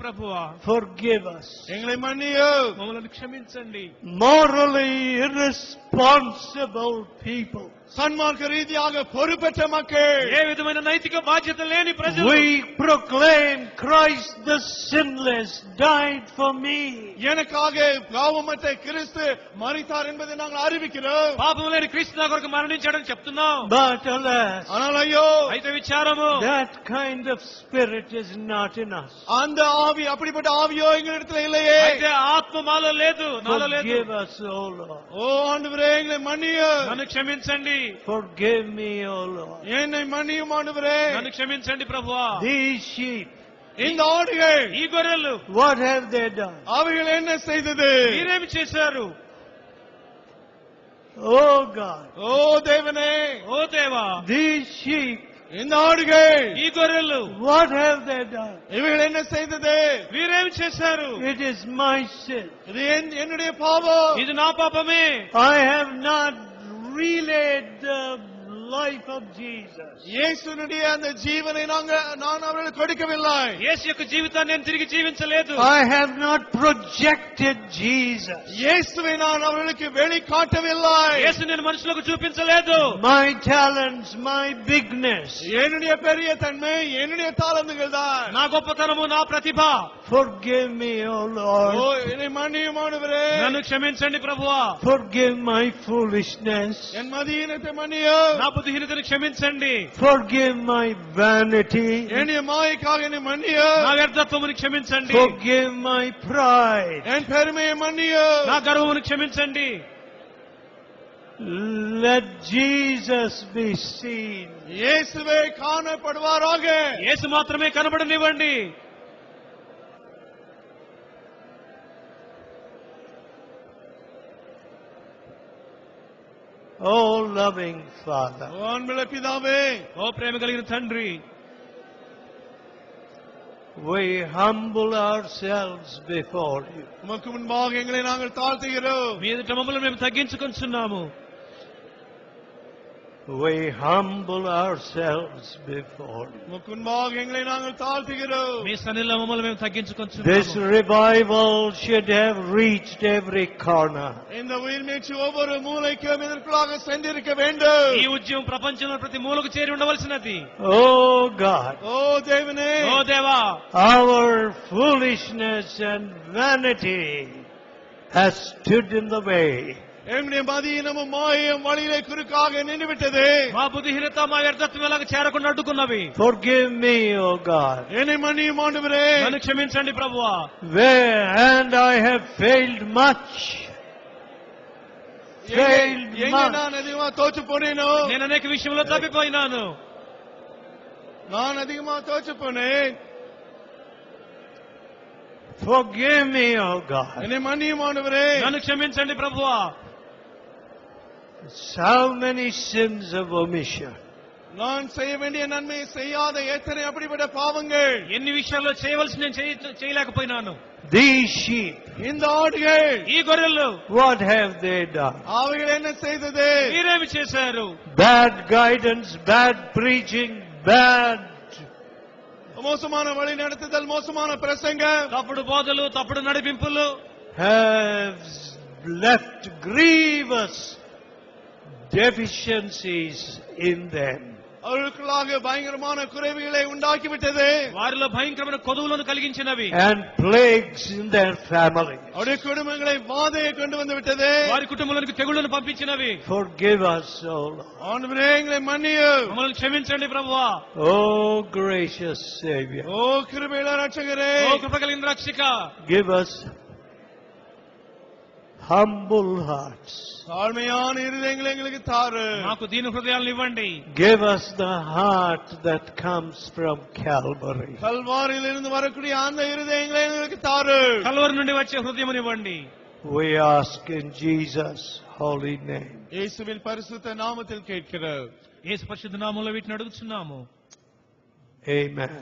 ప్రభువా. Forgive us. எங்களை மன்னியும். మమ్మల్ని క్షమించండి. Morally irresponsible people. சன்மார்க்க ரீதியாக பொறுப்பற்ற மக்கள். ఏ విధమైన నైతిక బాధ్యత లేని ప్రజలు. We proclaim Christ the sinless died for me. எனக்காக பாவமற்ற கிறிஸ்து மரித்தார் என்பதை நாங்கள் அறிவிக்கிறோம். పాపం లేని క్రీస్తు నా కొరకు మరణించాడని చెప్తున్నాం. But alas, ஆனால் ஐயோ, అయితే విచారము, that kind of spirit is not in us. அந்த ஆவி, அப்படிப்பட்ட ஆவியோ எங்களிடத்தில் இல்லையே. అయితే ఆత్మ మాలో లేదు, నాలో లేదు. Forgive us, O Lord. ஓ ஆண்டவரே, எங்களை மன்னியும். నన్ను క్షమించండి. Forgive me, O Lord. என்னை மன்னியும் ஆண்டவரே. నన్ను క్షమించండి ప్రభువా. These sheep, இந்த ఆడుகள், ఈ గొర్రెలు what have they done? அவைகள் என்ன செய்தது? మీరేమి చేశారు? Oh God, ஓ தேவனே, ఓ దేవా, these sheep, இந்த ஆடுகள், ఈ గొర్రెలు what have they done? இவைகள் என்ன செய்தது? మీరేమి చేశారు? It is my sin. இது என்னுடைய பாவம். ఇది నా పాపమే. I have not relayed the life of Jesus. இயேசுனுடைய அந்த ஜீவனை நான் அவர்களுக்கு கொடுக்கவில்லை. యేసు యొక్క జీవితాన్ని నేను తిరిగి జీవించలేదు. I have not projected Jesus. இயேசுவை நான் அவர்களுக்கு வெளிக்காட்டவில்லை. యేసు నేను మనుషులకు చూపించలేదు. My talents, my bigness. என்னுடைய பெரிய தன்மை, என்னுடைய தாளந்துகள் தான். నా గొప్పతనము, నా ప్రతిభ. Forgive me, O ஓ Lord. என்னை மன்னியும் ஆண்டவரே. నన్ను క్షమించండి ప్రభువా. Forgive my foolishness. என் மதியீனத்தை மன்னியும். నా బుద్ధిహీనతను క్షమించండి. Forgive my vanity. என்னுடைய மாயைக்காக என்னை மன்னியும். నా వ్యర్థత్వమును క్షమించండి. Forgive my pride. என் பெருமையை மன்னியும். నా గర్వమును క్షమించండి. Let Jesus be seen. இயேசுவே காணப்படுவாராக. యేసు మాత్రమే కనబడనివ్వండి. Oh loving Father, ஓ அன்புள்ள பிதாவே, ఓ ప్రేమ కలిగిన తండ్రి, we humble ourselves before you. உமக்கு முன்பாக எங்களை நாங்கள் தாழ்த்துகிறோம். మీ ఎదుట మమ్మల్ని మేము తగ్గించుకొంచున్నాము. We humble ourselves before you. உமக்கு முன்பாக எங்களை நாங்கள் தாழ்த்துகிறோம். మీ సన్నిధిలో మమ్మల్ని మేము This తగ్గించుకొంచున్నాము. revival should have reached every corner. இந்த உயிர் மீட்சி ஒவ்வொரு மூலைக்கும் இதற்குள்ளாக சென்றிருக்க வேண்டும். ఈ ఉద్యమం ప్రపంచంలో ప్రతి మూలకు చేరి ఉండవలసినది. Oh God, ஓ தேவனே, ఓ దేవా, our foolishness and vanity has stood in the way. எங்களுடைய மதியீனமும் மாயையும் வழியிலே குறுக்காக நின்றுவிட்டது. మా బుద్ధిహీనత, మా వ్యర్థత్వం ఎలాగ చేరకుండా అడ్డుకున్నవి. Forgive me, O God. என்னை மன்னியும் ஆண்டவரே. నన్ను క్షమించండి ప్రభువా. And I have failed much. Failed எங்க much. நான் அதிகமா தோற்று போனேனோ, నేను అనేక విషయంలో తప్పిపోయినాను. நான் அதிகமா தோற்று போனேன். Forgive me, O God. என்னை மன்னியும் ஆண்டவரே. నన్ను క్షమించండి ప్రభువా. So many sins of omission. நான் செய்ய வேண்டிய நன்மையை செய்யாத எத்தனை அப்படிப்பட்ட பாவங்கள். ఎన్ని విషయాల్లో చేయవలసి నేను చేయలేకపోయినాను. These sheep, இந்த ஆடுகள், ఈ గొర్రెలు what have they done? அவைகள் என்ன செய்தது? మీరేమి చేశారు? Bad guidance, bad preaching, bad. மோசமான வழி நடத்துதல், மோசமான பிரசங்கம், తప్పుడు బోధలు, తప్పుడు నడిపింపులు Have left grievous deficiencies in them. அவர்களுக்குள்ளாக பயங்கரமான குறைவுகளை உண்டாக்கிவிட்டது. వారిలో భయంకరమైన కొదువులను కలిగించినవి. And plagues in their family. அவருடைய குடும்பங்களை வாதையை கொண்டு வந்து விட்டது. వారి కుటుంబాలకు తెగుళ్లను పంపించినవి. Forgive us, O Lord. ஆண்டவரே, எங்களை மன்னியும். మమ్మల్ని క్షమించండి ప్రభువా. Oh gracious Savior, ஓ கிருபையுள்ள ரட்சகரே, ఓ కృప కలిగిన రక్షక, give us humble hearts. தாழ்மையான இருதயங்களை எங்களுக்கு தாரு. మాకు దీన హృదయాలను ఇవ్వండి. Give us the heart that comes from Calvary. கல்வாரியிலிருந்து வரக்கூடிய அந்த இருதயங்களை எங்களுக்கு தாரு. కల్వరి నుండి వచ్చే హృదయమును ఇవ్వండి. We ask in Jesus' holy name. இயேசுவின் பரிசுத்த நாமத்தில் கேட்கிறோம். యేసు పరిశుద్ధ నామములో వీటిని అడుగుచున్నాము. Amen.